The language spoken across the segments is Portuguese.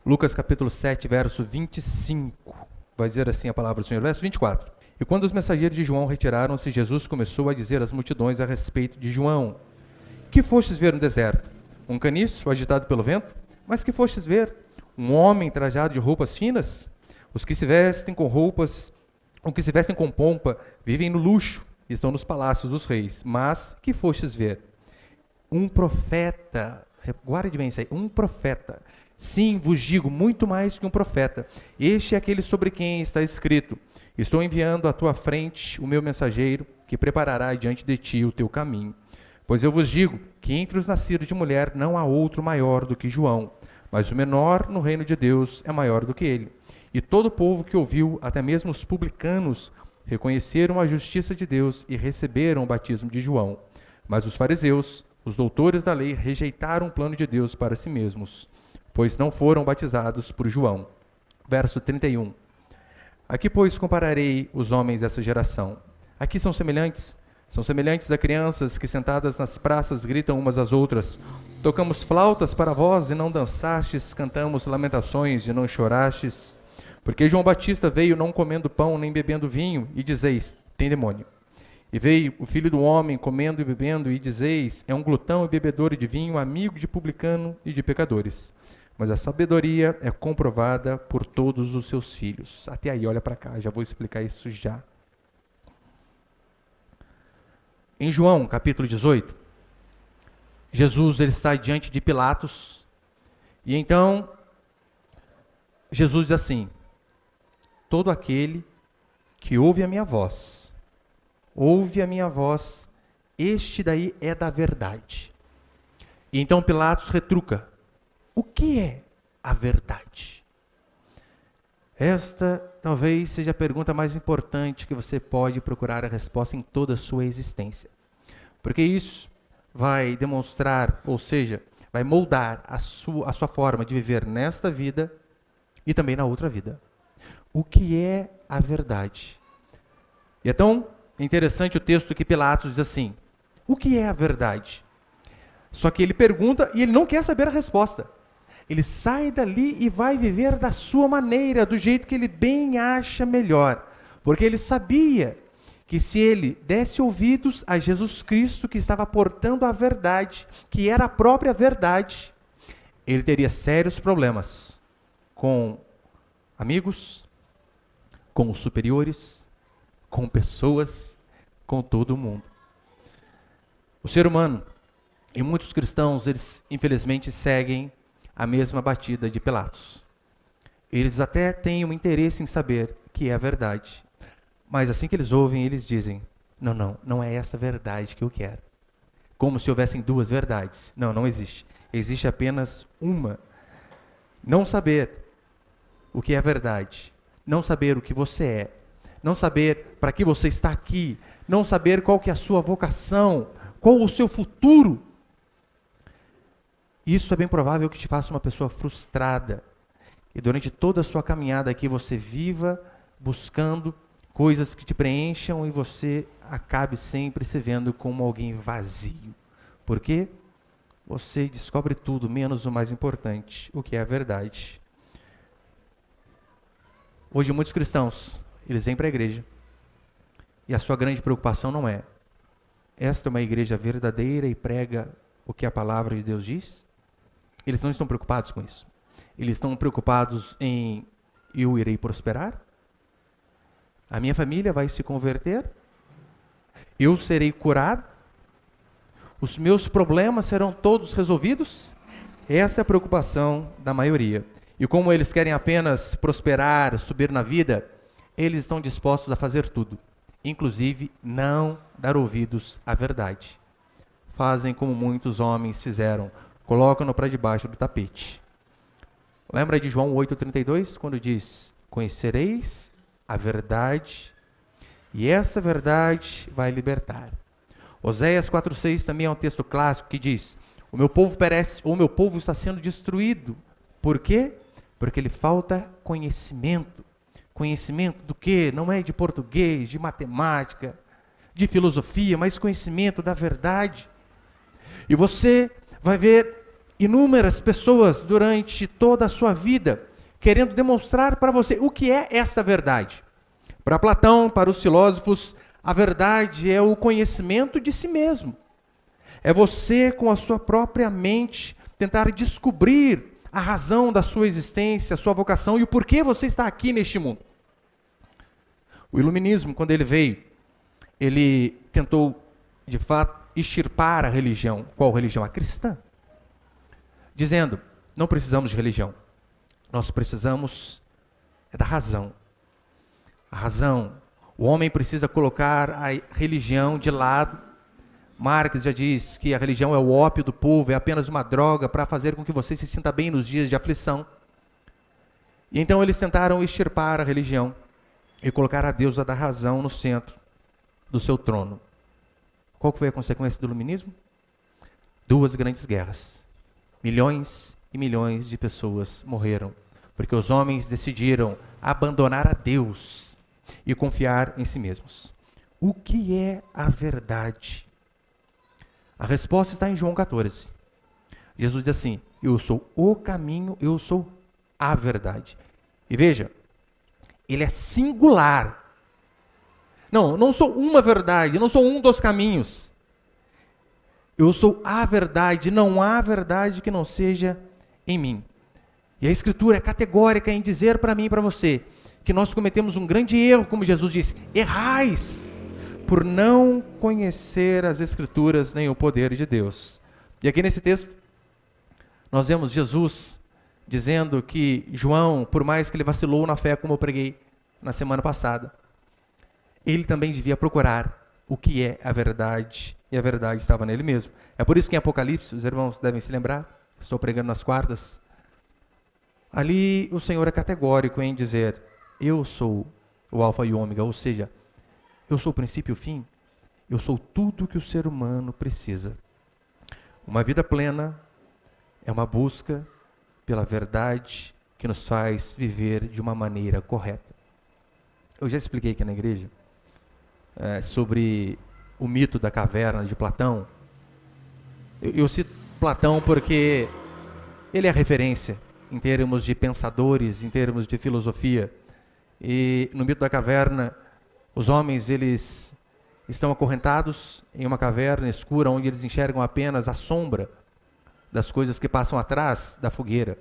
Lucas capítulo 7, verso 25. Vai dizer assim a palavra do Senhor. Verso 24. E quando os mensageiros de João retiraram-se, Jesus começou a dizer às multidões a respeito de João: Que fostes ver no deserto? Um caniço agitado pelo vento? Mas que fostes ver? Um homem trajado de roupas finas? Os que se vestem com pompa, vivem no luxo e estão nos palácios dos reis. Mas que fostes ver? Um profeta. Guarde bem isso aí. Um profeta. Sim, vos digo, muito mais que um profeta. Este é aquele sobre quem está escrito: Estou enviando à tua frente o meu mensageiro, que preparará diante de ti o teu caminho. Pois eu vos digo que entre os nascidos de mulher não há outro maior do que João, mas o menor no reino de Deus é maior do que ele. E todo o povo que ouviu, até mesmo os publicanos, reconheceram a justiça de Deus e receberam o batismo de João. Mas os fariseus, os doutores da lei, rejeitaram o plano de Deus para si mesmos, pois não foram batizados por João. Verso 31. Aqui, pois, compararei os homens dessa geração. Aqui são semelhantes a crianças que sentadas nas praças gritam umas às outras: Tocamos flautas para vós e não dançastes, cantamos lamentações e não chorastes. Porque João Batista veio não comendo pão nem bebendo vinho, e dizeis: Tem demônio. E veio o Filho do Homem comendo e bebendo, e dizeis: É um glutão e bebedor de vinho, amigo de publicano e de pecadores. Mas a sabedoria é comprovada por todos os seus filhos. Até aí, olha para cá, já vou explicar isso já. Em João, capítulo 18, Jesus ele está diante de Pilatos, e então Jesus diz assim: todo aquele que ouve a minha voz, este daí é da verdade. E então Pilatos retruca: o que é a verdade? Esta talvez seja a pergunta mais importante que você pode procurar a resposta em toda a sua existência. Porque isso vai demonstrar, ou seja, vai moldar a sua forma de viver nesta vida e também na outra vida. O que é a verdade? E é tão interessante o texto que Pilatos diz assim: o que é a verdade? Só que ele pergunta e ele não quer saber a resposta. Ele sai dali e vai viver da sua maneira, do jeito que ele bem acha melhor. Porque ele sabia que se ele desse ouvidos a Jesus Cristo, que estava portando a verdade, que era a própria verdade, ele teria sérios problemas com amigos, com os superiores, com pessoas, com todo mundo. O ser humano e muitos cristãos, eles infelizmente seguem a mesma batida de Pilatos. Eles até têm um interesse em saber que é a verdade, mas assim que eles ouvem, eles dizem: não é essa verdade que eu quero. Como se houvessem duas verdades. Não existe. Existe apenas uma. Não saber o que é a verdade, não saber o que você é, não saber para que você está aqui, não saber qual que é a sua vocação, qual o seu futuro, isso é bem provável que te faça uma pessoa frustrada. E durante toda a sua caminhada aqui, você viva buscando coisas que te preencham e você acabe sempre se vendo como alguém vazio. Por quê? Você descobre tudo, menos o mais importante, o que é a verdade. Hoje, muitos cristãos, eles vêm para a igreja e a sua grande preocupação não é: esta é uma igreja verdadeira e prega o que a palavra de Deus diz? Eles não estão preocupados com isso. Eles estão preocupados em: eu irei prosperar? A minha família vai se converter? Eu serei curado? Os meus problemas serão todos resolvidos? Essa é a preocupação da maioria. E como eles querem apenas prosperar, subir na vida, eles estão dispostos a fazer tudo, inclusive não dar ouvidos à verdade. Fazem como muitos homens fizeram: colocam-no para debaixo do tapete. Lembra de João 8,32, quando diz: conhecereis a verdade, e essa verdade vai libertar. Oséias 4,6 também é um texto clássico que diz: o meu povo perece, ou o meu povo está sendo destruído. Por quê? Porque lhe falta conhecimento. Conhecimento do quê? Não é de português, de matemática, de filosofia, mas conhecimento da verdade. E você vai ver inúmeras pessoas durante toda a sua vida querendo demonstrar para você o que é esta verdade. Para Platão, para os filósofos, a verdade é o conhecimento de si mesmo. É você, com a sua própria mente, tentar descobrir a razão da sua existência, a sua vocação e o porquê você está aqui neste mundo. O iluminismo, quando ele veio, ele tentou, de fato, extirpar a religião. Qual religião? A cristã. Dizendo, não precisamos de religião. Nós precisamos da razão. A razão. O homem precisa colocar a religião de lado. Marx já diz que a religião é o ópio do povo, é apenas uma droga para fazer com que você se sinta bem nos dias de aflição. E então eles tentaram extirpar a religião e colocar a deusa da razão no centro do seu trono. Qual foi a consequência do iluminismo? 2 grandes guerras. Milhões e milhões de pessoas morreram, porque os homens decidiram abandonar a Deus e confiar em si mesmos. O que é a verdade? A resposta está em João 14. Jesus diz assim, eu sou o caminho, eu sou a verdade. E veja, ele é singular. Não sou uma verdade, não sou um dos caminhos. Eu sou a verdade, não há verdade que não seja em mim. E a Escritura é categórica em dizer para mim e para você que nós cometemos um grande erro, como Jesus disse, errais por não conhecer as Escrituras nem o poder de Deus. E aqui nesse texto, nós vemos Jesus dizendo que João, por mais que ele vacilou na fé, como eu preguei na semana passada, ele também devia procurar o que é a verdade, e a verdade estava nele mesmo. É por isso que em Apocalipse, os irmãos devem se lembrar, estou pregando nas quartas, ali o Senhor é categórico em dizer, eu sou o alfa e o ômega, ou seja, eu sou o princípio e o fim, eu sou tudo que o ser humano precisa. Uma vida plena é uma busca pela verdade que nos faz viver de uma maneira correta. Eu já expliquei aqui na igreja sobre o mito da caverna de Platão. Eu cito Platão porque ele é a referência em termos de pensadores, em termos de filosofia. E no mito da caverna, os homens eles estão acorrentados em uma caverna escura onde eles enxergam apenas a sombra das coisas que passam atrás da fogueira.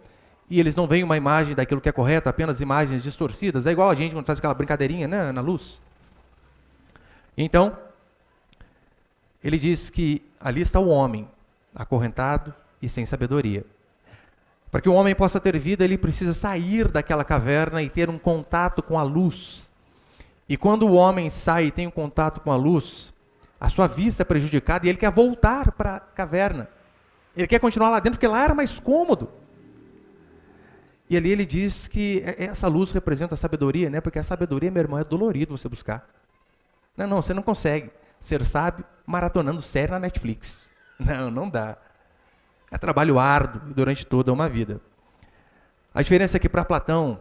E eles não veem uma imagem daquilo que é correto, apenas imagens distorcidas. É igual a gente quando faz aquela brincadeirinha, né, na luz. Então, ele diz que ali está o homem, acorrentado e sem sabedoria. Para que o homem possa ter vida, ele precisa sair daquela caverna e ter um contato com a luz. E quando o homem sai e tem um contato com a luz, a sua vista é prejudicada e ele quer voltar para a caverna. Ele quer continuar lá dentro, porque lá era mais cômodo. E ali ele diz que essa luz representa a sabedoria, né? Porque a sabedoria, meu irmão, é dolorido você buscar. Não, você não consegue ser sábio maratonando série na Netflix. Não dá. É trabalho árduo durante toda uma vida. A diferença é que para Platão,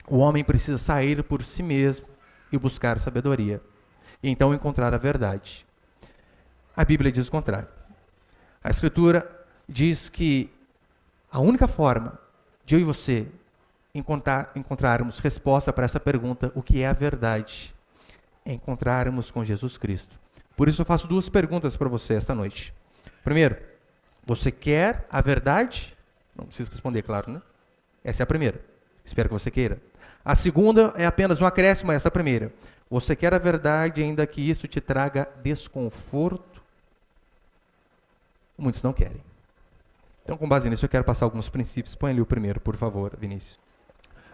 o homem precisa sair por si mesmo e buscar sabedoria. E então encontrar a verdade. A Bíblia diz o contrário. A Escritura diz que a única forma de eu e você encontrarmos resposta para essa pergunta, o que é a verdade, é encontrarmos com Jesus Cristo. Por isso eu faço 2 perguntas para você esta noite. Primeiro, você quer a verdade? Não precisa responder, claro, né? Essa é a primeira. Espero que você queira. A segunda é apenas um acréscimo a essa primeira. Você quer a verdade ainda que isso te traga desconforto? Muitos não querem. Então, com base nisso, eu quero passar alguns princípios. Põe ali o primeiro, por favor, Vinícius.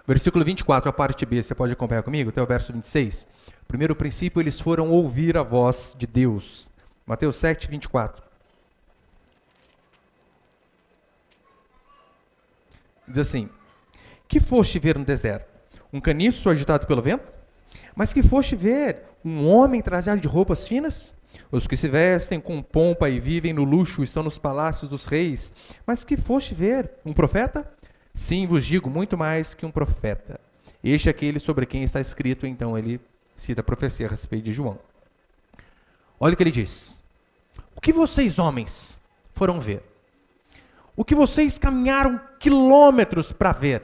Versículo 24, a parte B, você pode acompanhar comigo? Até o verso 26. Primeiro princípio, eles foram ouvir a voz de Deus. Mateus 7, 24. Diz assim, que foste ver no deserto? Um caniço agitado pelo vento? Mas que foste ver um homem trajado de roupas finas? Os que se vestem com pompa e vivem no luxo estão nos palácios dos reis. Mas que foste ver? Um profeta? Sim, vos digo, muito mais que um profeta. Este é aquele sobre quem está escrito, então ele cita a profecia a respeito de João. Olha o que ele diz. O que vocês, homens, foram ver? o que vocês caminharam quilômetros para ver.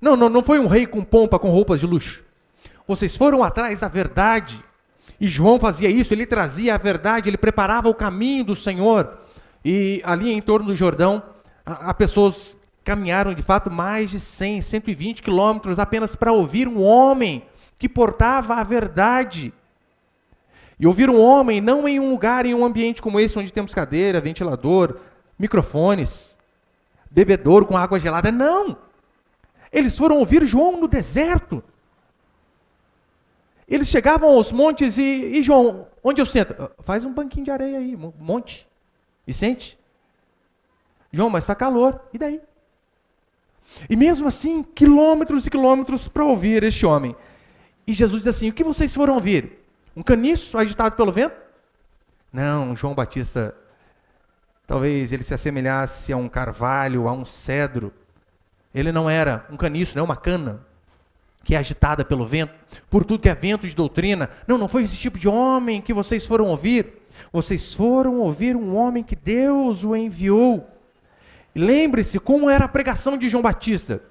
Não foi um rei com pompa, com roupas de luxo. Vocês foram atrás da verdade. E João fazia isso, ele trazia a verdade, ele preparava o caminho do Senhor. E ali em torno do Jordão, as pessoas caminharam de fato mais de 100, 120 quilômetros apenas para ouvir um homem que portava a verdade. E ouvir um homem não em um lugar, em um ambiente como esse, onde temos cadeira, ventilador, microfones, bebedouro com água gelada. Não! Eles foram ouvir João no deserto. Eles chegavam aos montes e João, onde eu sento? Faz um banquinho de areia aí, um monte. E sente. João, mas está calor. E daí? E mesmo assim, quilômetros e quilômetros para ouvir este homem. E Jesus diz assim, o que vocês foram ouvir? Um caniço agitado pelo vento? Não, João Batista, talvez ele se assemelhasse a um carvalho, a um cedro. Ele não era um caniço, não, uma cana que é agitada pelo vento, por tudo que é vento de doutrina. Não foi esse tipo de homem que vocês foram ouvir. Vocês foram ouvir um homem que Deus o enviou. E lembre-se como era a pregação de João Batista.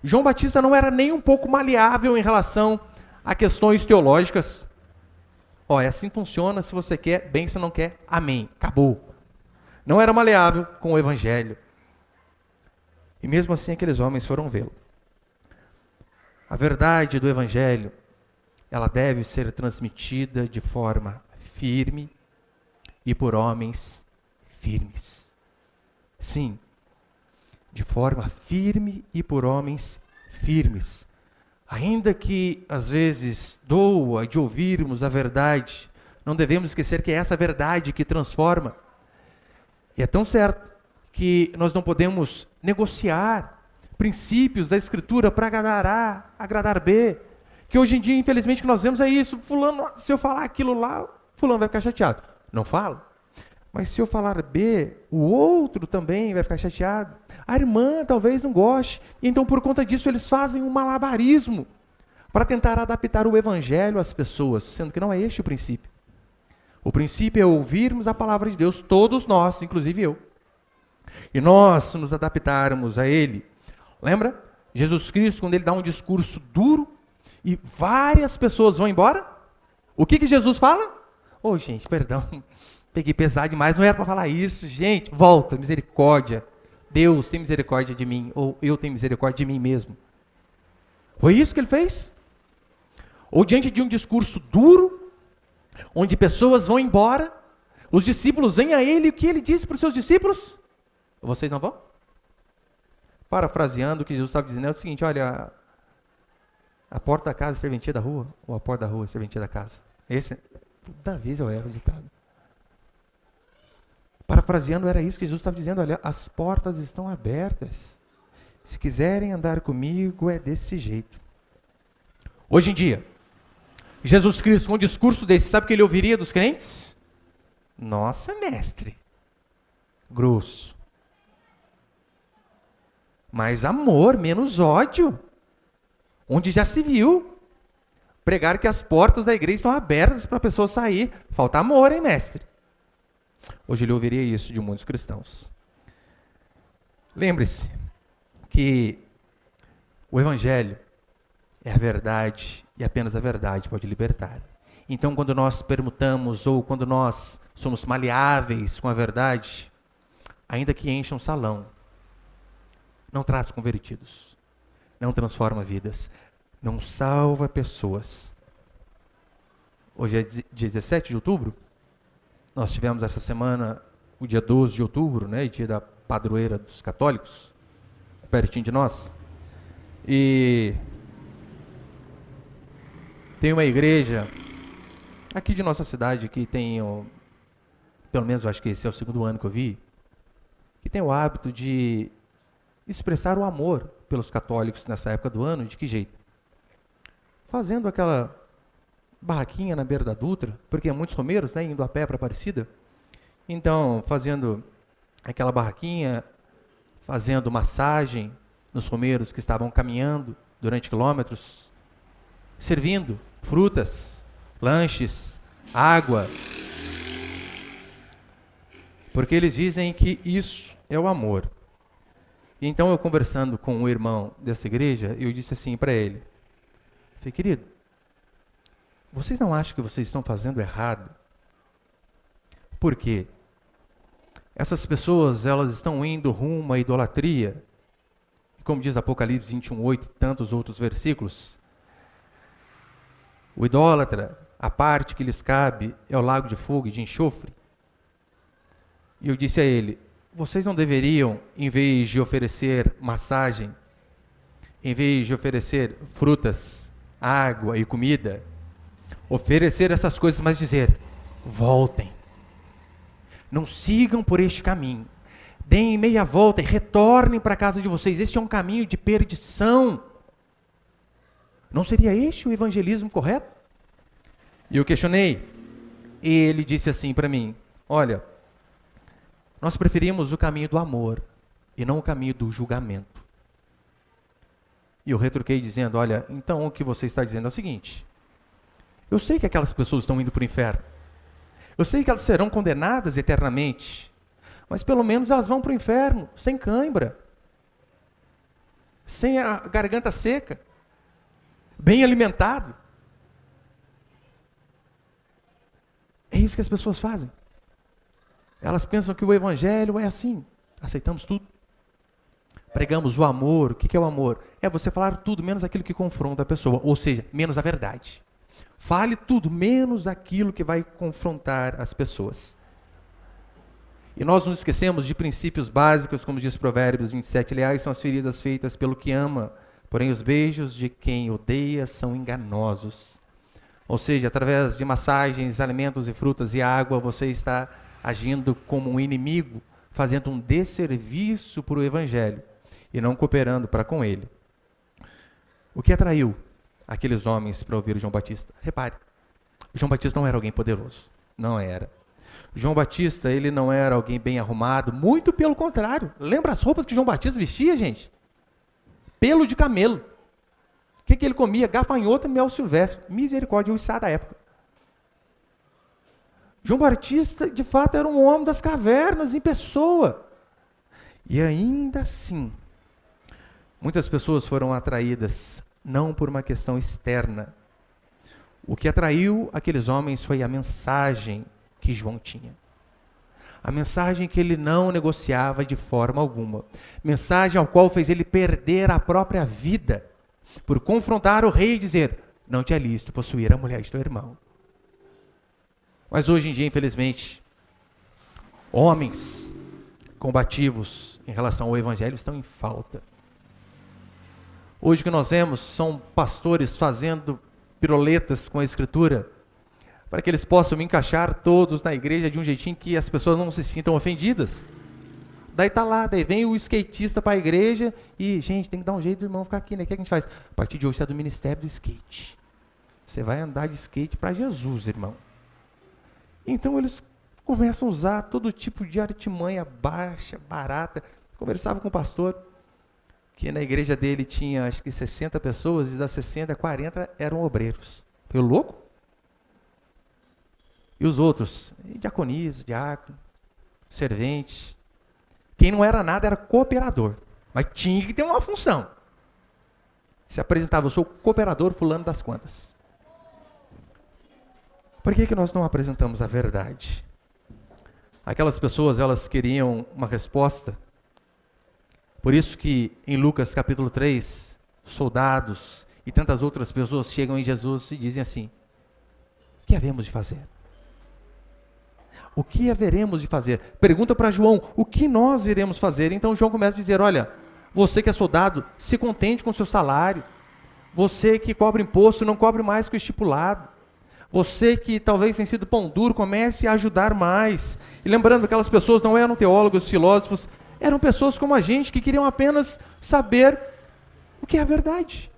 João Batista não era nem um pouco maleável em relação a questões teológicas. É assim que funciona, se você quer, bem, se não quer, amém, acabou. Não era maleável com o evangelho. E mesmo assim aqueles homens foram vê-lo. A verdade do evangelho, ela deve ser transmitida de forma firme e por homens firmes. Sim, de forma firme e por homens firmes. Ainda que, às vezes, doa de ouvirmos a verdade, não devemos esquecer que é essa verdade que transforma. E é tão certo que nós não podemos negociar princípios da Escritura para agradar A, agradar B. Que hoje em dia, infelizmente, que nós vemos é isso. Fulano, se eu falar aquilo lá, fulano vai ficar chateado. Não falo. Mas se eu falar B, o outro também vai ficar chateado. A irmã talvez não goste. E então, por conta disso, eles fazem um malabarismo para tentar adaptar o evangelho às pessoas, sendo que não é este o princípio. O princípio é ouvirmos a palavra de Deus, todos nós, inclusive eu. E nós nos adaptarmos a ele. Lembra? Jesus Cristo, quando ele dá um discurso duro e várias pessoas vão embora, o que Jesus fala? Gente, perdão, peguei pesado demais, não era para falar isso. Gente, volta, misericórdia. Deus tem misericórdia de mim, ou eu tenho misericórdia de mim mesmo. Foi isso que ele fez? Ou diante de um discurso duro, onde pessoas vão embora, os discípulos vêm a ele, e o que ele disse para os seus discípulos? Vocês não vão? Parafraseando, o que Jesus estava dizendo é o seguinte, olha, a porta da casa é serventia da rua, ou a porta da rua é serventia da casa? Toda vez eu erro o ditado. Parafraseando, era isso que Jesus estava dizendo, olha, as portas estão abertas. Se quiserem andar comigo, é desse jeito. Hoje em dia, Jesus Cristo, com um discurso desse, sabe o que ele ouviria dos crentes? Nossa, mestre, grosso. Mais amor, menos ódio. Onde já se viu pregar que as portas da igreja estão abertas para a pessoa sair. Falta amor, hein, mestre? Hoje ele ouviria isso de muitos cristãos. Lembre-se que o evangelho é a verdade e apenas a verdade pode libertar. Então, quando nós permutamos ou quando nós somos maleáveis com a verdade, ainda que encha um salão, não traz convertidos, não transforma vidas, não salva pessoas. Hoje é dia 17 de outubro, nós tivemos essa semana o dia 12 de outubro, né, dia da padroeira dos católicos, pertinho de nós. E tem uma igreja aqui de nossa cidade que tem, pelo menos eu acho que esse é o segundo ano que eu vi, que tem o hábito de expressar o amor pelos católicos nessa época do ano. De que jeito? Fazendo aquela barraquinha na beira da Dutra, porque há muitos romeiros, né, indo a pé para Aparecida. Então, fazendo aquela barraquinha, fazendo massagem nos romeiros que estavam caminhando durante quilômetros, servindo frutas, lanches, água. Porque eles dizem que isso é o amor. E então eu conversando com um irmão dessa igreja, eu disse assim para ele, falei, querido, vocês não acham que vocês estão fazendo errado? Por quê? Essas pessoas, elas estão indo rumo à idolatria. Como diz Apocalipse 21:8 e tantos outros versículos, o idólatra, a parte que lhes cabe é o lago de fogo e de enxofre. E eu disse a ele, vocês não deveriam, em vez de oferecer massagem, em vez de oferecer frutas, água e comida, oferecer essas coisas, mas dizer, voltem, não sigam por este caminho, deem meia volta e retornem para a casa de vocês, este é um caminho de perdição. Não seria este o evangelismo correto? E eu questionei, e ele disse assim para mim, olha, nós preferimos o caminho do amor e não o caminho do julgamento. E eu retruquei dizendo, olha, então o que você está dizendo é o seguinte, eu sei que aquelas pessoas estão indo para o inferno, eu sei que elas serão condenadas eternamente, mas pelo menos elas vão para o inferno sem cãibra, sem a garganta seca, bem alimentado. É isso que as pessoas fazem. Elas pensam que o evangelho é assim, aceitamos tudo. Pregamos o amor. O que é o amor? É você falar tudo menos aquilo que confronta a pessoa, ou seja, menos a verdade. Fale tudo menos aquilo que vai confrontar as pessoas. E nós nos esquecemos de princípios básicos, como diz Provérbios 27, leais são as feridas feitas pelo que ama, porém os beijos de quem odeia são enganosos. Ou seja, através de massagens, alimentos e frutas e água, você está agindo como um inimigo, fazendo um desserviço para o evangelho e não cooperando para com ele. O que atraiu aqueles homens para ouvir João Batista? Repare, João Batista não era alguém poderoso, não era. João Batista, ele não era alguém bem arrumado, muito pelo contrário. Lembra as roupas que João Batista vestia, gente? Pelo de camelo. O que ele comia? Gafanhoto e mel silvestre. Misericórdia, o içá da época. João Batista, de fato, era um homem das cavernas em pessoa. E ainda assim, muitas pessoas foram atraídas, não por uma questão externa. O que atraiu aqueles homens foi a mensagem que João tinha. A mensagem que ele não negociava de forma alguma. Mensagem ao qual fez ele perder a própria vida, por confrontar o rei e dizer, não te é lícito possuir a mulher de teu irmão. Mas hoje em dia, infelizmente, homens combativos em relação ao evangelho estão em falta. Hoje o que nós vemos são pastores fazendo piruletas com a escritura, para que eles possam encaixar todos na igreja de um jeitinho que as pessoas não se sintam ofendidas. Daí tá lá, daí vem o skatista para a igreja e, gente, tem que dar um jeito do irmão ficar aqui, né? O que a gente faz? A partir de hoje você é do ministério do skate. Você vai andar de skate para Jesus, irmão. Então eles começam a usar todo tipo de artimanha baixa, barata. Conversava com o pastor, que na igreja dele tinha acho que 60 pessoas, e das 60, 40 eram obreiros. Foi louco? E os outros? Diaconisa, diácono, servente. Quem não era nada era cooperador, mas tinha que ter uma função. Se apresentava, eu sou cooperador fulano das quantas. Por que nós não apresentamos a verdade? Aquelas pessoas, elas queriam uma resposta. Por isso que em Lucas capítulo 3, soldados e tantas outras pessoas chegam em Jesus e dizem assim, o que havemos de fazer? O que haveremos de fazer? Pergunta para João, o que nós iremos fazer? Então João começa a dizer, olha, você que é soldado, se contente com o seu salário. Você que cobra imposto, não cobre mais que o estipulado. Você que talvez tenha sido pão duro, comece a ajudar mais. E lembrando que aquelas pessoas não eram teólogos, filósofos, eram pessoas como a gente, que queriam apenas saber o que é a verdade.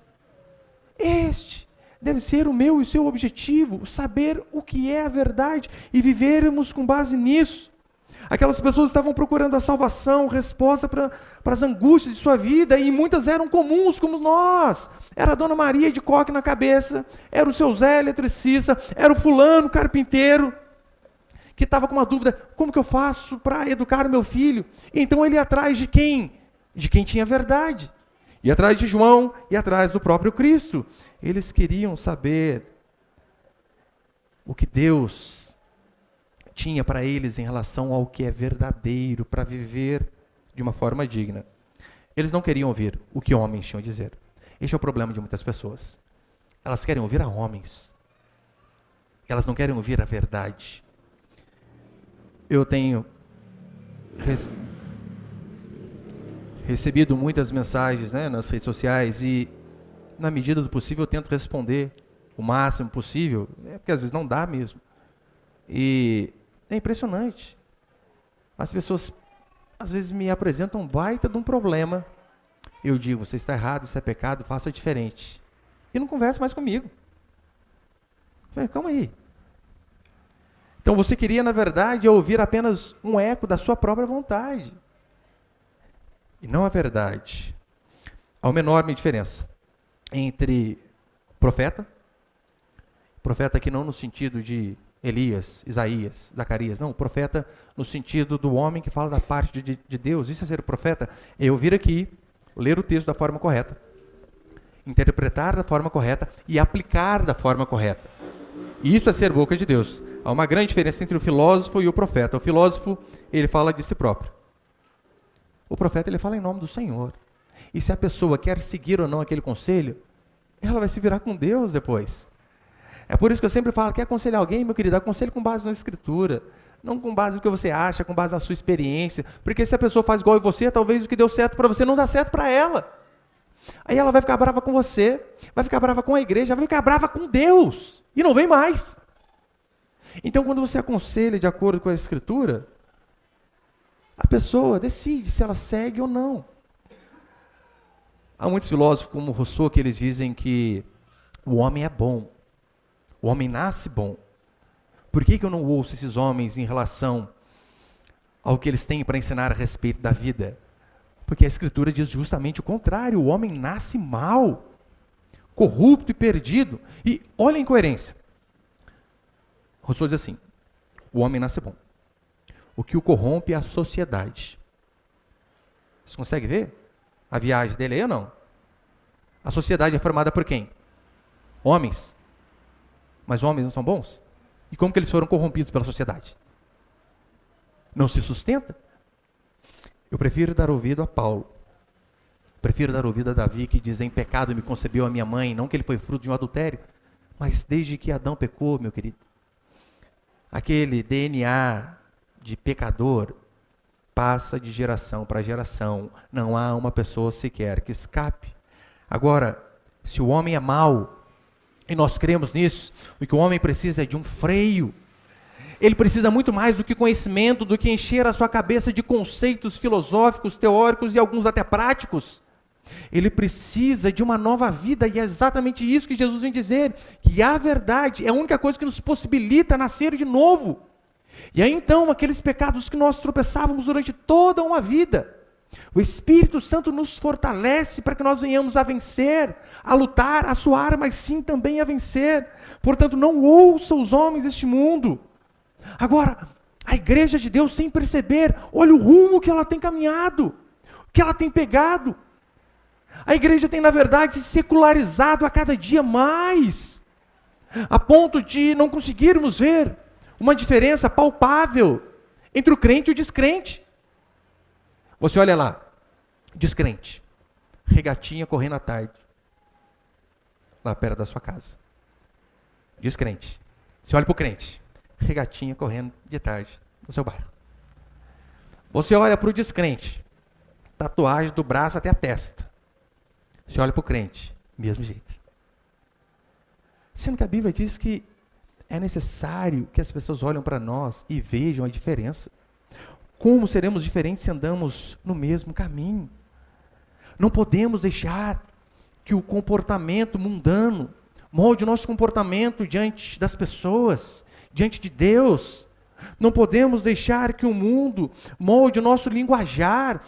Este deve ser o meu e o seu objetivo, saber o que é a verdade e vivermos com base nisso. Aquelas pessoas estavam procurando a salvação, resposta para as angústias de sua vida, e muitas eram comuns como nós. Era a Dona Maria de coque na cabeça, era o seu Zé eletricista, era o fulano carpinteiro, que estava com uma dúvida, como que eu faço para educar o meu filho? Então ele ia atrás de quem? De quem tinha verdade. Ia atrás de João, ia atrás do próprio Cristo. Eles queriam saber o que Deus tinha para eles em relação ao que é verdadeiro, para viver de uma forma digna. Eles não queriam ouvir o que homens tinham a dizer. Este é o problema de muitas pessoas. Elas querem ouvir a homens. Elas não querem ouvir a verdade. Eu tenho recebido muitas mensagens, né, nas redes sociais e, na medida do possível, eu tento responder o máximo possível, porque às vezes não dá mesmo. E é impressionante. As pessoas, às vezes, me apresentam um baita de um problema. Eu digo, você está errado, isso é pecado, faça diferente. E não conversa mais comigo. Eu falei, calma aí. Então você queria, na verdade, ouvir apenas um eco da sua própria vontade. E não a verdade. Há uma enorme diferença entre profeta aqui não no sentido de Elias, Isaías, Zacarias, não, profeta no sentido do homem que fala da parte de Deus. Isso é ser profeta, é eu vir aqui, ler o texto da forma correta, interpretar da forma correta e aplicar da forma correta. Isso é ser boca de Deus. Há uma grande diferença entre o filósofo e o profeta. O filósofo, ele fala de si próprio. O profeta, ele fala em nome do Senhor. E se a pessoa quer seguir ou não aquele conselho, ela vai se virar com Deus depois. É por isso que eu sempre falo, quer aconselhar alguém, meu querido, aconselhe com base na Escritura. Não com base no que você acha, com base na sua experiência. Porque se a pessoa faz igual a você, talvez o que deu certo para você não dá certo para ela. Aí ela vai ficar brava com você, vai ficar brava com a igreja, vai ficar brava com Deus. E não vem mais. Então, quando você aconselha de acordo com a Escritura, a pessoa decide se ela segue ou não. Há muitos filósofos, como Rousseau, que eles dizem que o homem é bom. O homem nasce bom. Por que eu não ouço esses homens em relação ao que eles têm para ensinar a respeito da vida? Porque a Escritura diz justamente o contrário. O homem nasce mal, corrupto e perdido. E olha a incoerência. Rousseau diz assim, o homem nasce bom. O que o corrompe é a sociedade. Você consegue ver a viagem dele aí ou não? A sociedade é formada por quem? Homens. Mas homens não são bons? E como que eles foram corrompidos pela sociedade? Não se sustenta? Eu prefiro dar ouvido a Paulo. Prefiro dar ouvido a Davi, que diz, em pecado me concebeu a minha mãe, não que ele foi fruto de um adultério, mas desde que Adão pecou, meu querido, aquele DNA de pecador passa de geração para geração. Não há uma pessoa sequer que escape. Agora, se o homem é mau, e nós cremos nisso, o que o homem precisa é de um freio. Ele precisa muito mais do que conhecimento, do que encher a sua cabeça de conceitos filosóficos, teóricos e alguns até práticos. Ele precisa de uma nova vida, e é exatamente isso que Jesus vem dizer, que a verdade é a única coisa que nos possibilita nascer de novo. E aí então, aqueles pecados que nós tropeçávamos durante toda uma vida, o Espírito Santo nos fortalece para que nós venhamos a vencer, a lutar, a suar, mas sim também a vencer. Portanto, não ouça os homens deste mundo. Agora, a igreja de Deus, sem perceber, olha o rumo que ela tem caminhado, que ela tem pegado. A igreja tem, na verdade, se secularizado a cada dia mais, a ponto de não conseguirmos ver uma diferença palpável entre o crente e o descrente. Você olha lá, descrente, regatinha correndo à tarde, lá perto da sua casa. Descrente. Você olha para o crente, regatinha correndo de tarde no seu bairro. Você olha para o descrente, tatuagem do braço até a testa. Você olha para o crente, mesmo jeito. Sendo que a Bíblia diz que é necessário que as pessoas olhem para nós e vejam a diferença. Como seremos diferentes se andamos no mesmo caminho? Não podemos deixar que o comportamento mundano molde o nosso comportamento diante das pessoas, diante de Deus. Não podemos deixar que o mundo molde o nosso linguajar.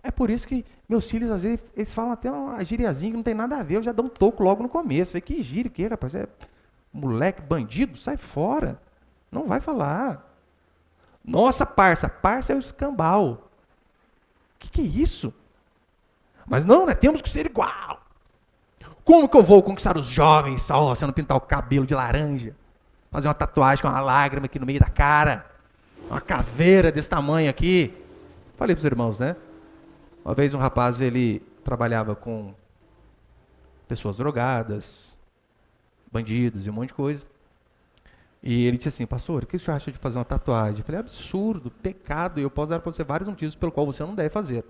É por isso que meus filhos, às vezes, eles falam até uma gíriazinha que não tem nada a ver, eu já dou um toco logo no começo. Falei, que gíria, que rapaz? É moleque, bandido? Sai fora. Não vai falar. Nossa, parça. Parça é o escambau. Que é isso? Mas não, né? Temos que ser igual. Como que eu vou conquistar os jovens só se eu não pintar o cabelo de laranja? Fazer uma tatuagem com uma lágrima aqui no meio da cara? Uma caveira desse tamanho aqui? Falei para os irmãos, né? Uma vez um rapaz, ele trabalhava com pessoas drogadas, bandidos e um monte de coisa. E ele disse assim, pastor, o que o senhor acha de fazer uma tatuagem? Eu falei, absurdo, pecado, e eu posso dar para você vários motivos pelo qual você não deve fazer.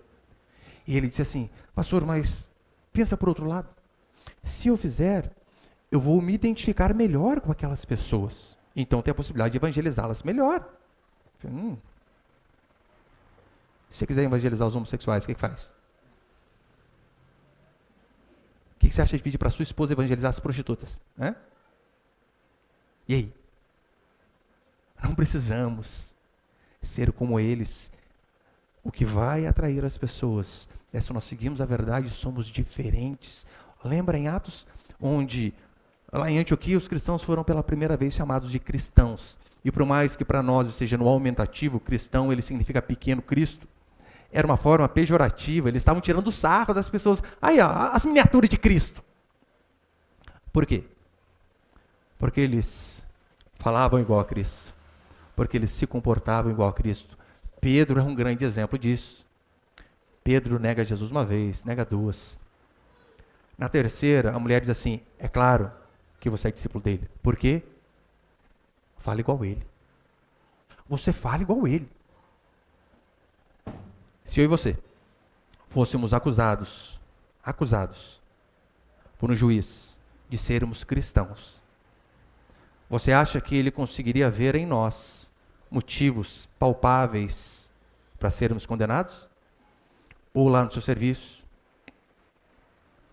E ele disse assim, pastor, mas pensa por outro lado. Se eu fizer, eu vou me identificar melhor com aquelas pessoas. Então tem a possibilidade de evangelizá-las melhor. Eu falei, se você quiser evangelizar os homossexuais, o que faz? O que você acha de pedir para sua esposa evangelizar as prostitutas? Hã? E aí? Não precisamos ser como eles. O que vai atrair as pessoas é se nós seguimos a verdade e somos diferentes. Lembra em Atos, onde lá em Antioquia os cristãos foram pela primeira vez chamados de cristãos. E por mais que para nós seja no aumentativo, cristão, ele significa pequeno Cristo. Era uma forma pejorativa, eles estavam tirando sarro das pessoas. Aí, ó, as miniaturas de Cristo. Por quê? Porque eles falavam igual a Cristo. Porque eles se comportavam igual a Cristo. Pedro é um grande exemplo disso. Pedro nega Jesus uma vez, nega duas. Na terceira, a mulher diz assim, é claro que você é discípulo dele. Por quê? Fala igual ele. Você fala igual ele. Se eu e você fôssemos acusados por um juiz de sermos cristãos, você acha que ele conseguiria ver em nós motivos palpáveis para sermos condenados? Ou lá no seu serviço,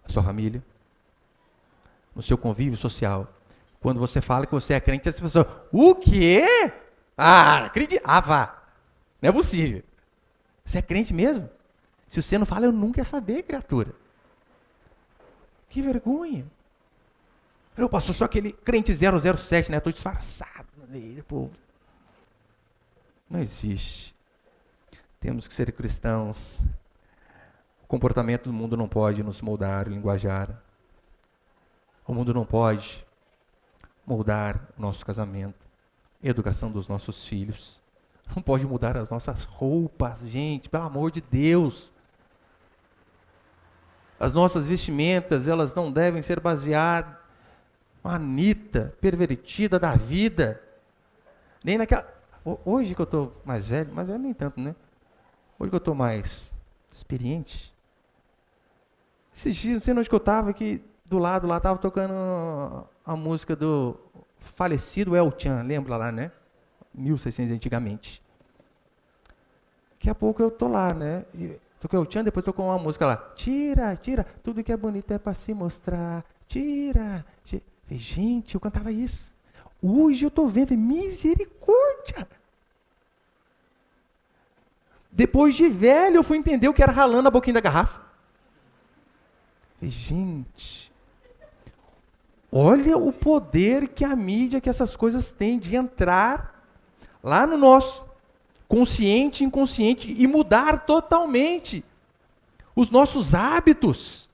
na sua família, no seu convívio social, quando você fala que você é crente, as pessoas, o quê? Ah, acredito. Ah, vá. Não é possível. Você é crente mesmo? Se você não fala, eu nunca ia saber, criatura. Que vergonha. Eu passou só aquele crente 007, né? Estou disfarçado no meio do povo. Não existe. Temos que ser cristãos. O comportamento do mundo não pode nos moldar, linguajar. O mundo não pode moldar o nosso casamento, a educação dos nossos filhos. Não pode mudar as nossas roupas, gente, pelo amor de Deus. As nossas vestimentas, elas não devem ser baseadas na Anitta, pervertida da vida. Nem naquela... Hoje que eu estou mais velho nem tanto, né? Hoje que eu estou mais experiente. Esses dias, não sei onde que eu estava, que do lado lá estava tocando a música do falecido El Chan, lembra lá, né? 1600 antigamente. Daqui a pouco eu tô lá, né? Toquei o Chan, depois tocou uma música lá. Tira, tudo que é bonito é para se mostrar. Tira. Gente, eu cantava isso. Hoje eu tô vendo, misericórdia. Depois de velho, eu fui entender o que era ralando a boquinha da garrafa. Gente, olha o poder que a mídia, que essas coisas têm de entrar lá no nosso consciente, inconsciente e mudar totalmente os nossos hábitos,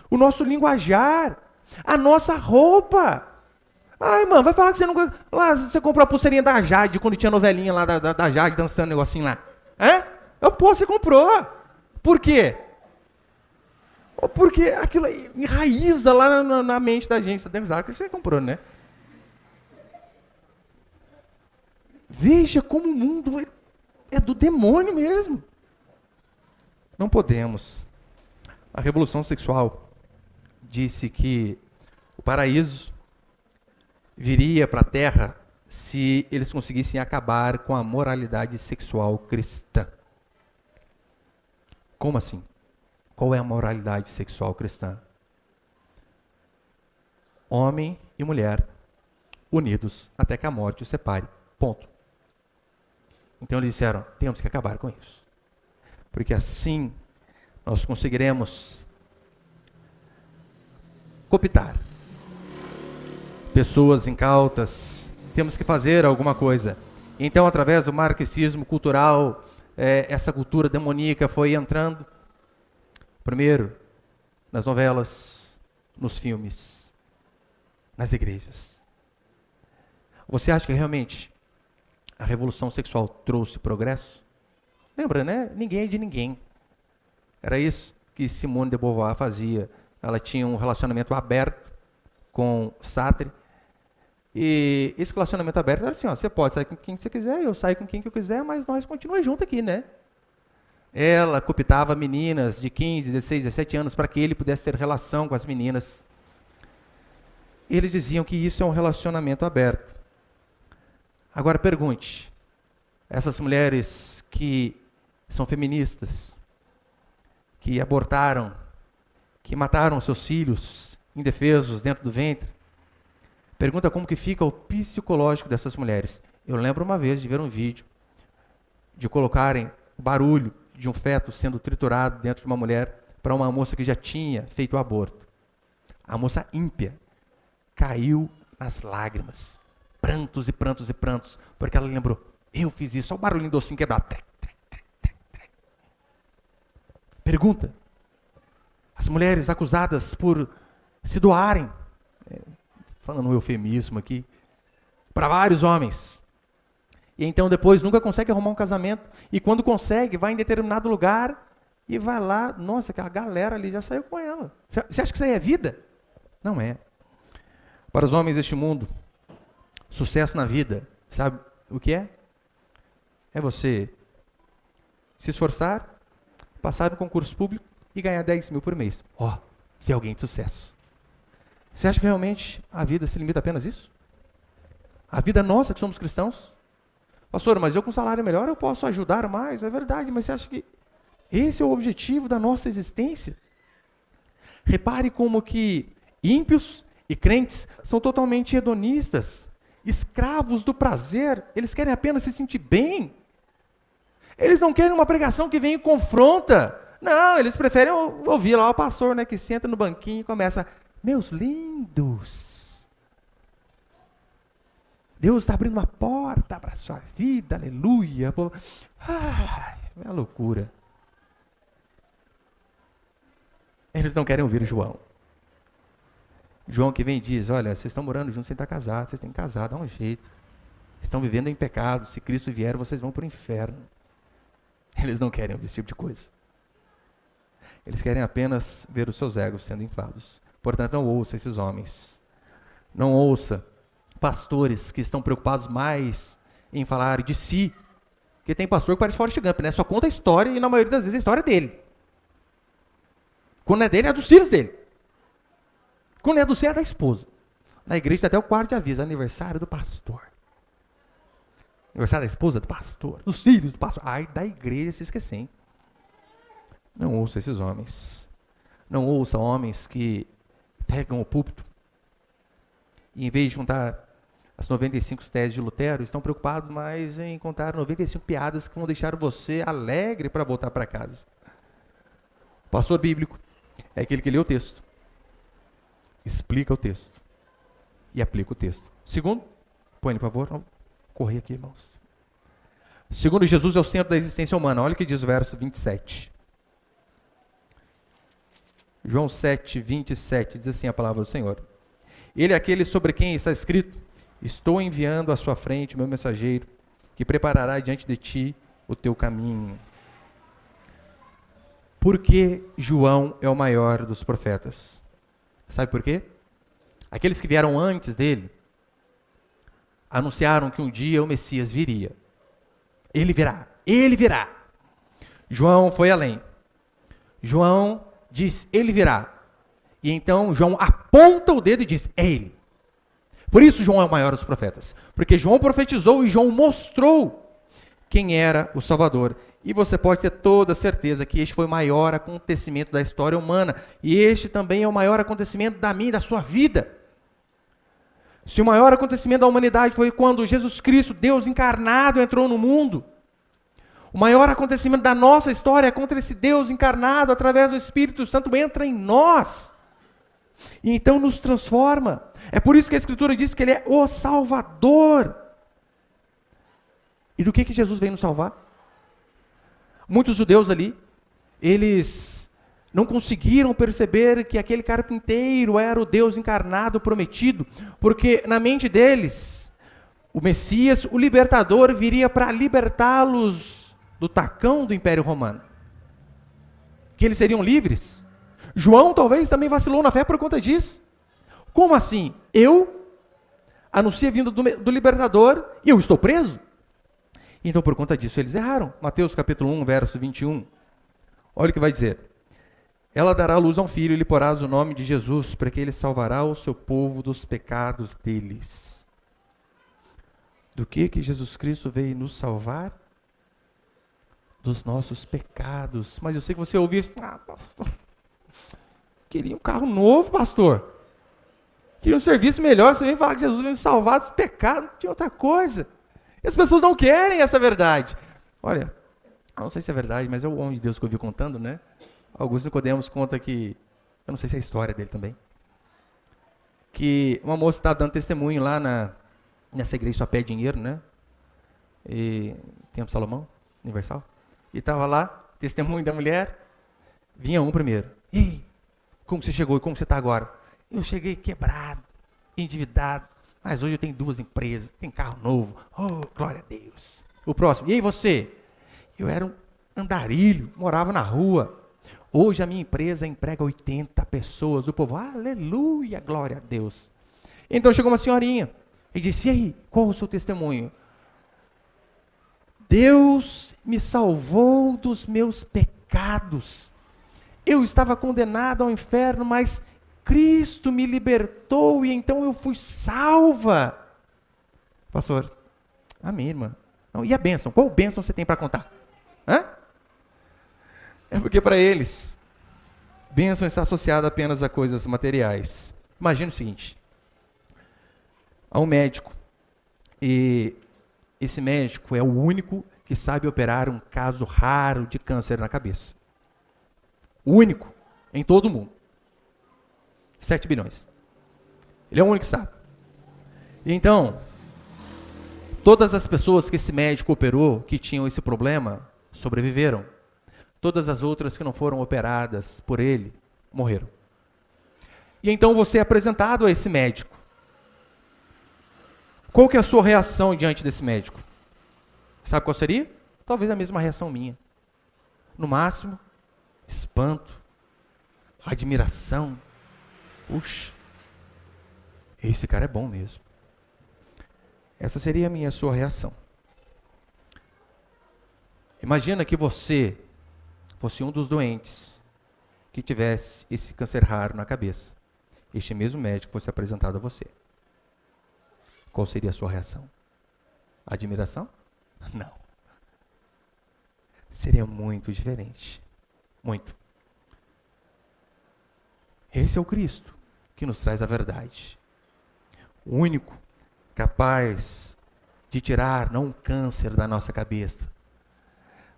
o nosso linguajar, a nossa roupa. Ai, mano, vai falar que você não... Lá, você comprou a pulseirinha da Jade, quando tinha novelinha lá da Jade dançando um negocinho lá. Hã? Você comprou. Por quê? Porque aquilo enraiza lá na mente da gente. Você deve usar que você comprou, né? Veja como o mundo é do demônio mesmo. Não podemos. A Revolução Sexual disse que o paraíso viria para a Terra se eles conseguissem acabar com a moralidade sexual cristã. Como assim? Qual é a moralidade sexual cristã? Homem e mulher unidos até que a morte os separe. Ponto. Então eles disseram, temos que acabar com isso. Porque assim nós conseguiremos cooptar pessoas incautas. Temos que fazer alguma coisa. Então, através do marxismo cultural, essa cultura demoníaca foi entrando, primeiro, nas novelas, nos filmes, nas igrejas. Você acha que realmente a revolução sexual trouxe progresso? Lembra, né? Ninguém é de ninguém. Era isso que Simone de Beauvoir fazia. Ela tinha um relacionamento aberto com Sartre. E esse relacionamento aberto era assim, ó, você pode sair com quem você quiser, eu saio com quem que eu quiser, mas nós continuamos juntos aqui, né? Ela cooptava meninas de 15, 16, 17 anos para que ele pudesse ter relação com as meninas. Eles diziam que isso é um relacionamento aberto. Agora pergunte, essas mulheres que são feministas, que abortaram, que mataram seus filhos indefesos dentro do ventre, pergunta como que fica o psicológico dessas mulheres. Eu lembro uma vez de ver um vídeo, de colocarem o barulho de um feto sendo triturado dentro de uma mulher para uma moça que já tinha feito o aborto. A moça ímpia caiu nas lágrimas, prantos e prantos e prantos, porque ela lembrou, eu fiz isso, olha o barulhinho do ossinho quebrado. Pergunta, as mulheres acusadas por se doarem, falando um eufemismo aqui, para vários homens. E então depois nunca consegue arrumar um casamento. E quando consegue, vai em determinado lugar e vai lá, nossa, aquela galera ali já saiu com ela. Você acha que isso aí é vida? Não é. Para os homens deste mundo, sucesso na vida, sabe o que é? É você se esforçar, passar no concurso público e ganhar 10 mil por mês. Ó, ser alguém de sucesso. Você acha que realmente a vida se limita apenas a isso? A vida nossa, que somos cristãos? Pastor, mas eu com salário melhor eu posso ajudar mais? É verdade, mas você acha que esse é o objetivo da nossa existência? Repare como que ímpios e crentes são totalmente hedonistas, escravos do prazer, eles querem apenas se sentir bem. Eles não querem uma pregação que vem e confronta. Não, eles preferem ouvir lá o pastor, né, que senta no banquinho e começa... Meus lindos, Deus está abrindo uma porta para a sua vida, aleluia. Ai, é uma loucura. Eles não querem ouvir João. João que vem e diz, olha, vocês estão morando juntos sem estar casados, vocês têm que casar, dá um jeito. Estão vivendo em pecado, se Cristo vier, vocês vão para o inferno. Eles não querem ouvir esse tipo de coisa. Eles querem apenas ver os seus egos sendo inflados. Portanto, não ouça esses homens. Não ouça pastores que estão preocupados mais em falar de si. Porque tem pastor que parece Forrest Gump, né? Só conta a história e na maioria das vezes a história é dele. Quando não é dele, é dos filhos dele. Quando é do filho, é da esposa. Na igreja tem até o quarto de aviso, aniversário do pastor. Aniversário da esposa do pastor, dos filhos do pastor. Ai, da igreja se esquecer, hein? Não ouça esses homens. Não ouça homens que pegam o púlpito e, em vez de contar as 95 teses de Lutero, estão preocupados mais em contar 95 piadas que vão deixar você alegre para voltar para casa. O pastor bíblico é aquele que lê o texto, explica o texto e aplica o texto. Segundo, põe por favor, vamos correr aqui, irmãos. Segundo, Jesus é o centro da existência humana. Olha o que diz o verso 27. João 7, 27, diz assim a palavra do Senhor. Ele é aquele sobre quem está escrito, estou enviando à sua frente o meu mensageiro, que preparará diante de ti o teu caminho. Por que João é o maior dos profetas? Sabe por quê? Aqueles que vieram antes dele, anunciaram que um dia o Messias viria. Ele virá, ele virá. João foi além. João diz, ele virá. E então João aponta o dedo e diz, é ele. Por isso João é o maior dos profetas. Porque João profetizou e João mostrou quem era o Salvador. E você pode ter toda certeza que este foi o maior acontecimento da história humana. E este também é o maior acontecimento da minha e da sua vida. Se o maior acontecimento da humanidade foi quando Jesus Cristo, Deus encarnado, entrou no mundo, o maior acontecimento da nossa história é quando esse Deus encarnado, através do Espírito Santo, entra em nós. E então nos transforma. É por isso que a Escritura diz que Ele é o Salvador. E do que Jesus veio nos salvar? Muitos judeus ali, eles não conseguiram perceber que aquele carpinteiro era o Deus encarnado prometido, porque na mente deles, o Messias, o libertador, viria para libertá-los do tacão do Império Romano. Que eles seriam livres. João talvez também vacilou na fé por conta disso. Como assim? Eu anuncio a vinda do libertador e eu estou preso? Então por conta disso eles erraram. Mateus capítulo 1, verso 21. Olha o que vai dizer. Ela dará luz a um filho e lhe porás o nome de Jesus, para que ele salvará o seu povo dos pecados deles. Do que Jesus Cristo veio nos salvar? Dos nossos pecados. Mas eu sei que você ouviu isso. Ah, pastor, queria um carro novo, pastor. Queria um serviço melhor. Você vem falar que Jesus veio me salvar dos pecados. Não tinha outra coisa. E as pessoas não querem essa verdade. Olha, não sei se é verdade, mas é o homem de Deus que eu vi contando, né? Augusto Nicodemos conta que, eu não sei se é a história dele também, que uma moça estava dando testemunho lá nessa igreja só pede dinheiro, né? E Templo Salomão, Universal. E estava lá, testemunho da mulher, vinha um primeiro. E aí, como você chegou e como você está agora? Eu cheguei quebrado, endividado, mas hoje eu tenho 2 empresas, tenho carro novo. Oh, glória a Deus. O próximo, e aí você? Eu era um andarilho, morava na rua. Hoje a minha empresa emprega 80 pessoas. O povo, aleluia, glória a Deus. Então chegou uma senhorinha e disse, e aí, qual o seu testemunho? Deus me salvou dos meus pecados. Eu estava condenado ao inferno, mas Cristo me libertou e então eu fui salva. Pastor, amém, irmã. Não, e a bênção? Qual bênção você tem para contar? Hã? É porque para eles, bênção está associada apenas a coisas materiais. Imagina o seguinte, há um médico, e esse médico é o único que sabe operar um caso raro de câncer na cabeça. O único, em todo o mundo. 7 bilhões. Ele é o único que sabe. E então, todas as pessoas que esse médico operou, que tinham esse problema, sobreviveram. Todas as outras que não foram operadas por ele, morreram. E então você é apresentado a esse médico. Qual que é a sua reação diante desse médico? Sabe qual seria? Talvez a mesma reação minha. No máximo, espanto, admiração. Puxa, esse cara é bom mesmo. Essa seria a sua reação. Imagina que você fosse um dos doentes que tivesse esse câncer raro na cabeça. Este mesmo médico fosse apresentado a você. Qual seria a sua reação? Admiração? Não. Seria muito diferente. Muito. Esse é o Cristo que nos traz a verdade. O único capaz de tirar não um câncer da nossa cabeça,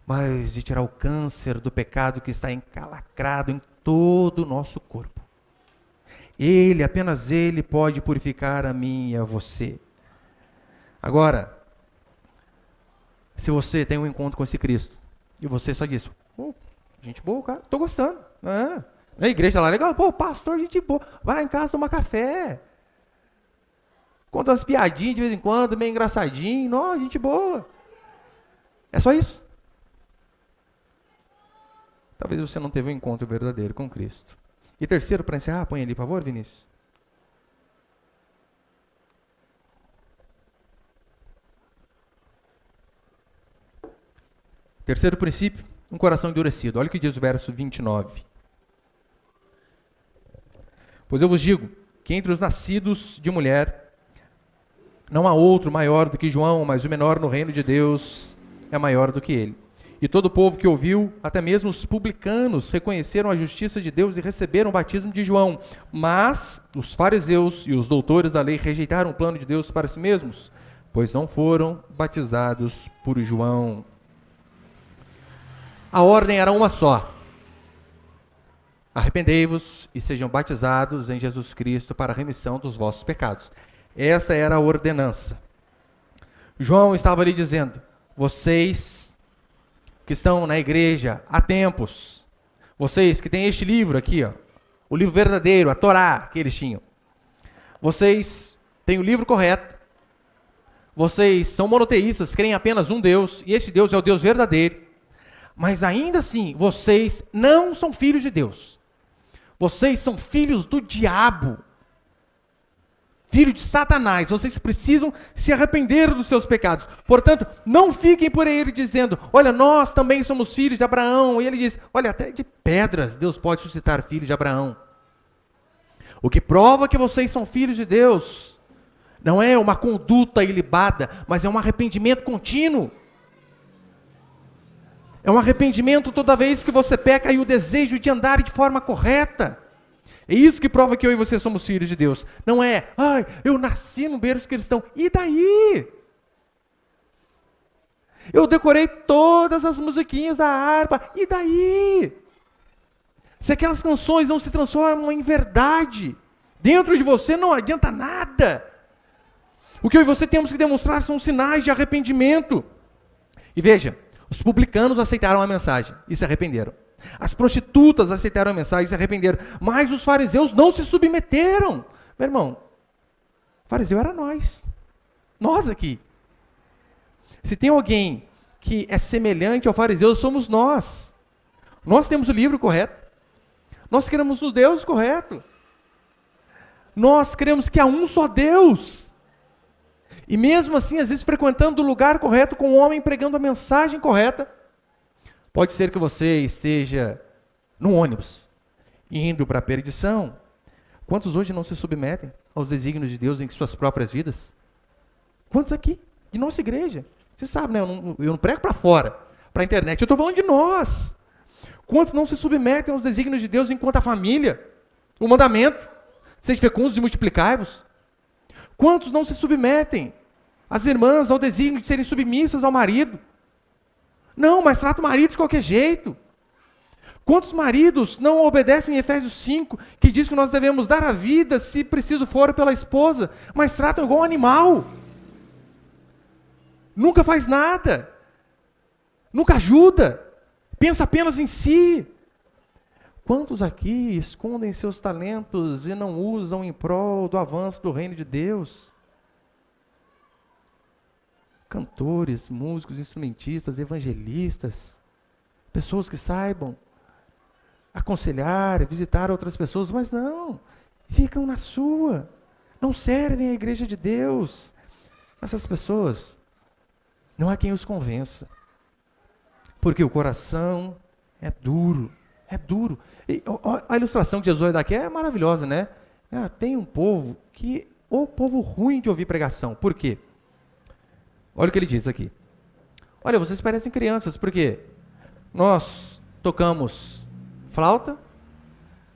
mas de tirar o câncer do pecado que está encalacrado em todo o nosso corpo. Ele, apenas Ele pode purificar a mim e a você. Agora, se você tem um encontro com esse Cristo, e você só diz, gente boa, cara, estou gostando. A igreja lá, legal, pastor, gente boa, vai lá em casa tomar café. Conta umas piadinhas de vez em quando, meio engraçadinho, gente boa. É só isso. Talvez você não teve um encontro verdadeiro com Cristo. E terceiro, para encerrar, põe ali, por favor, Vinícius. Terceiro princípio, um coração endurecido. Olha o que diz o verso 29. Pois eu vos digo que entre os nascidos de mulher, não há outro maior do que João, mas o menor no reino de Deus é maior do que ele. E todo o povo que ouviu, até mesmo os publicanos, reconheceram a justiça de Deus e receberam o batismo de João. Mas os fariseus e os doutores da lei rejeitaram o plano de Deus para si mesmos, pois não foram batizados por João. A ordem era uma só. Arrependei-vos e sejam batizados em Jesus Cristo para a remissão dos vossos pecados. Essa era a ordenança. João estava ali dizendo, Vocês que estão na igreja há tempos, vocês que têm este livro aqui, ó, o livro verdadeiro, a Torá que eles tinham, vocês têm o livro correto, vocês são monoteístas, creem em apenas um Deus, e esse Deus é o Deus verdadeiro, mas ainda assim, vocês não são filhos de Deus. Vocês são filhos do diabo. Filho de Satanás. Vocês precisam se arrepender dos seus pecados. Portanto, não fiquem por aí dizendo, olha, nós também somos filhos de Abraão. E ele diz, olha, até de pedras Deus pode suscitar filhos de Abraão. O que prova que vocês são filhos de Deus não é uma conduta ilibada, mas é um arrependimento contínuo. É um arrependimento toda vez que você peca e o desejo de andar de forma correta. É isso que prova que eu e você somos filhos de Deus. Não é, ai, eu nasci num berço cristão. E daí? Eu decorei todas as musiquinhas da harpa. E daí? Se aquelas canções não se transformam em verdade, dentro de você não adianta nada. O que eu e você temos que demonstrar são sinais de arrependimento. E veja, os publicanos aceitaram a mensagem e se arrependeram. As prostitutas aceitaram a mensagem e se arrependeram. Mas os fariseus não se submeteram. Meu irmão, fariseu era nós. Nós aqui. Se tem alguém que é semelhante ao fariseu, somos nós. Nós temos o livro correto. Nós cremos no Deus correto. Nós cremos que há um só Deus. E mesmo assim, às vezes frequentando o lugar correto, com o homem pregando a mensagem correta, pode ser que você esteja no ônibus, indo para a perdição. Quantos hoje não se submetem aos desígnios de Deus em suas próprias vidas? Quantos aqui? De nossa igreja. Você sabe, né? Eu não prego para fora, para a internet. Eu estou falando de nós. Quantos não se submetem aos desígnios de Deus enquanto a família? O mandamento. Sede fecundos e multiplicai-vos. Quantos não se submetem, as irmãs, ao desígnio de serem submissas ao marido? Não, mas trata o marido de qualquer jeito. Quantos maridos não obedecem em Efésios 5, que diz que nós devemos dar a vida, se preciso for, pela esposa, mas tratam igual um animal? Nunca faz nada. Nunca ajuda. Pensa apenas em si. Quantos aqui escondem seus talentos e não usam em prol do avanço do reino de Deus? Cantores, músicos, instrumentistas, evangelistas, pessoas que saibam aconselhar, visitar outras pessoas, mas não, ficam na sua, não servem à igreja de Deus. Essas pessoas, não há quem os convença, porque o coração é duro. É duro. E a ilustração que Jesus dá aqui é maravilhosa, né? Tem um povo que, o povo ruim de ouvir pregação. Por quê? Olha o que ele diz aqui. Olha, vocês parecem crianças, porque nós tocamos flauta,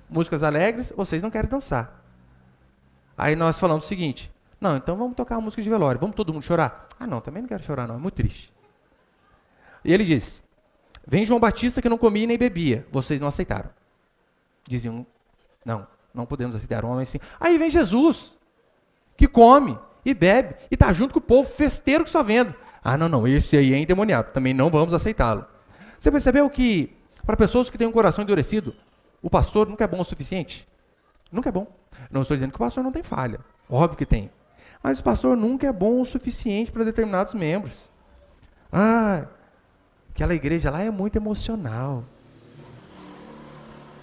músicas alegres, vocês não querem dançar. Aí nós falamos o seguinte, não, então vamos tocar a música de velório, vamos todo mundo chorar? Ah, não, também não quero chorar não, é muito triste. E ele diz, vem João Batista que não comia nem bebia. Vocês não aceitaram. Diziam, não podemos aceitar um homem assim. Aí vem Jesus, que come e bebe, e está junto com o povo festeiro que só vendo. Ah, não, esse aí é endemoniado. Também não vamos aceitá-lo. Você percebeu que, para pessoas que têm um coração endurecido, o pastor nunca é bom o suficiente? Nunca é bom. Não estou dizendo que o pastor não tem falha. Óbvio que tem. Mas o pastor nunca é bom o suficiente para determinados membros. Aquela igreja lá é muito emocional.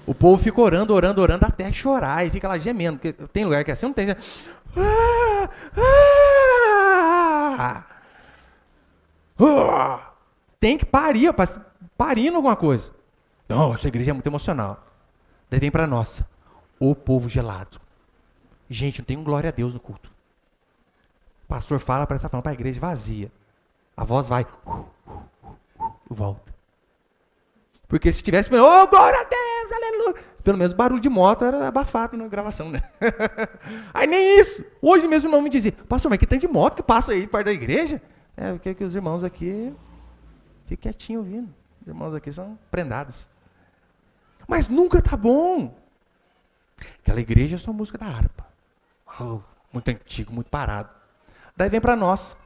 O povo fica orando até chorar e fica lá gemendo. Porque tem lugar que é assim, não tem. Tem que parir, parindo alguma coisa. Não, essa igreja é muito emocional. Daí vem para nós, o povo gelado. Gente, não tem um glória a Deus no culto. O pastor fala, parece que está falando para a igreja vazia. A voz vai... volta. Porque se tivesse, oh, glória a Deus, aleluia. Pelo menos barulho de moto era abafado na gravação, né? Aí nem isso. Hoje mesmo o irmão me dizia, pastor, mas que tem de moto que passa aí perto da igreja? Porque que os irmãos aqui ficam quietinhos ouvindo. Os irmãos aqui são prendados. Mas nunca tá bom. Aquela igreja é só música da harpa. Muito antigo, muito parado. Daí vem para nós.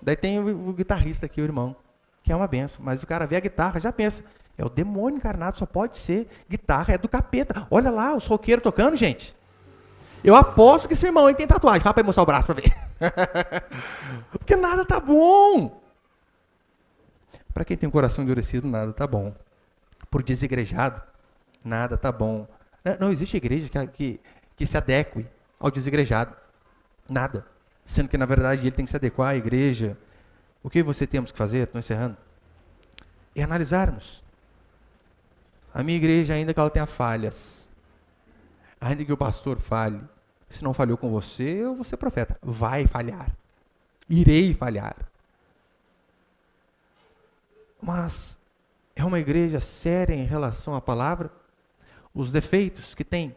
Daí tem o guitarrista aqui, o irmão. que é uma benção. Mas o cara vê a guitarra, já pensa, é o demônio encarnado, só pode ser. Guitarra é do capeta. Olha lá, os roqueiros tocando, gente. Eu aposto que esse irmão aí tem tatuagem. Fala para mostrar o braço para ver. Porque nada tá bom. Para quem tem um coração endurecido, nada tá bom. Por desigrejado, nada tá bom. Não existe igreja que se adeque ao desigrejado. Nada. Sendo que, na verdade, ele tem que se adequar à igreja. O que você temos que fazer, estou encerrando, é analisarmos. A minha igreja, ainda que ela tenha falhas, ainda que o pastor falhe, se não falhou com você, eu vou ser profeta. Vai falhar. Irei falhar. Mas é uma igreja séria em relação à palavra? Os defeitos que tem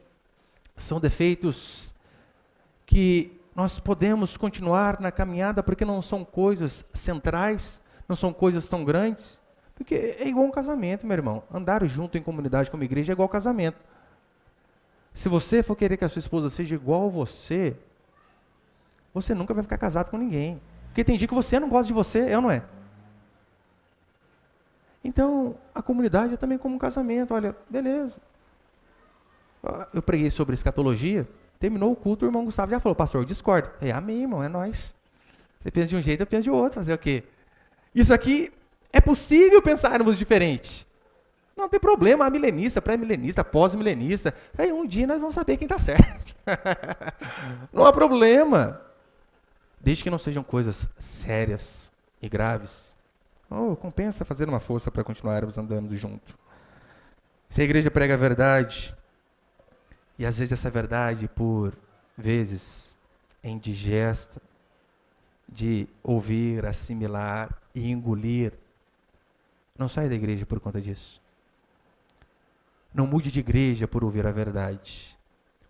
são defeitos que nós podemos continuar na caminhada porque não são coisas centrais, não são coisas tão grandes. Porque é igual um casamento, meu irmão. Andar junto em comunidade como igreja é igual casamento. Se você for querer que a sua esposa seja igual a você, você nunca vai ficar casado com ninguém. Porque tem dia que você não gosta de você, é ou não é? Então, a comunidade é também como um casamento. Olha, beleza. Eu preguei sobre escatologia, terminou o culto, o irmão Gustavo já falou, pastor, eu discordo. Amém, irmão, é nóis. Você pensa de um jeito, eu penso de outro. Fazer o quê? Isso aqui é possível pensarmos diferente. Não tem problema, milenista, pré-milenista, pós-milenista. Aí um dia nós vamos saber quem está certo. Não há problema. Desde que não sejam coisas sérias e graves. Compensa fazer uma força para continuarmos andando junto. Se a igreja prega a verdade, e às vezes essa verdade, por vezes, é indigesta, de ouvir, assimilar e engolir, não saia da igreja por conta disso. Não mude de igreja por ouvir a verdade.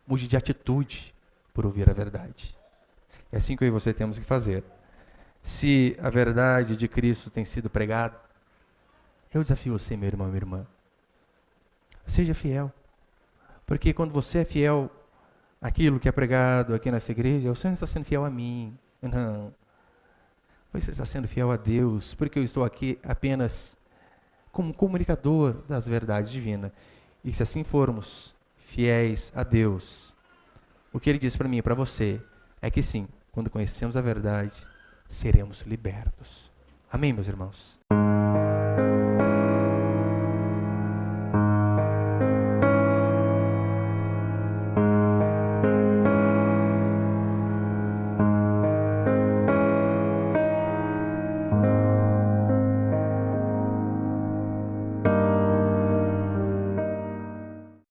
Mude de atitude por ouvir a verdade. É assim que eu e você temos que fazer. Se a verdade de Cristo tem sido pregada, eu desafio você, meu irmão, minha irmã. Seja fiel. Porque quando você é fiel àquilo que é pregado aqui nessa igreja, você não está sendo fiel a mim. Não. Você está sendo fiel a Deus, porque eu estou aqui apenas como comunicador das verdades divinas. E se assim formos fiéis a Deus, o que Ele diz para mim e para você é que sim, quando conhecemos a verdade, seremos libertos. Amém, meus irmãos?